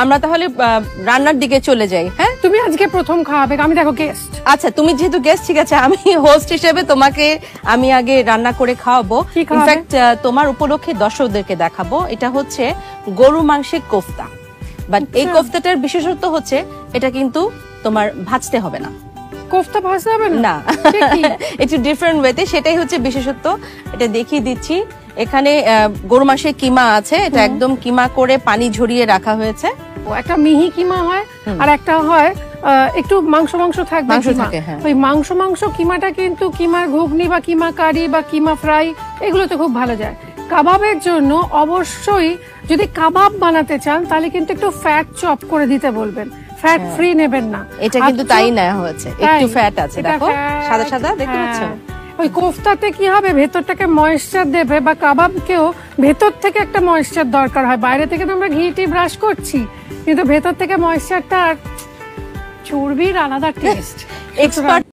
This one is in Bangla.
আমরা তাহলে রান্নার দিকে চলে যাই। হ্যাঁ, তুমি আজকে প্রথম খাওয়াবে, আমি দেখো গেস্ট। আচ্ছা, তুমি যেহেতু গেস্ট, ঠিক আছে, আমি হোস্ট হিসেবে তোমাকে আমি আগে রান্না করে খাওয়াবো। ইনফ্যাক্ট তোমার উপলক্ষে দর্শকদেরকে দেখাবো। এটা হচ্ছে গরু মাংসের কোফতা, বাট এই কোফতাটার বিশেষত্ব হচ্ছে এটা কিন্তু তোমার ভাজতে হবে না। কোফতা ভাজতে হবে না, একটু ডিফারেন্ট ওয়েতে, সেটাই হচ্ছে বিশেষত্ব। এটা দেখিয়ে দিচ্ছি। এখানে গরু মাংসের কিমা আছে, এটা একদম কিমা করে পানি ঝরিয়ে রাখা হয়েছে। একটা মিহি কিমা হয় আর একটা হয় একটু মাংস মাংস থাকবে। ওই মাংস কিমাটা কিন্তু কিমার ঘুগনি বা কিমা কারি বা কিমা ফ্রাই এগুলোতে খুব ভালো যায়। কাবাবের জন্য অবশ্যই যদি কাবাব বানাতে চান তাহলে কিন্তু একটু ফ্যাট চপ করে দিতে বলবেন, ফ্যাট ফ্রি নেবেন না। এটা কিন্তু তাই নেওয়া হয়েছে, একটু ফ্যাট আছে, দেখো সাদা সাদা দেখতে পাচ্ছ। ওই কোফতাতে কি হবে, ভেতরটাকে ময়েশ্চার দেবে, বা কাবাবকেও ভেতর থেকে একটা ময়েশ্চার দরকার হয়। বাইরে থেকে তো আমরা ঘি ব্রাশ করছি, কিন্তু ভেতর থেকে ময়েশ্চারটা, চর্বির আলাদা টেস্ট। এক্সপার্ট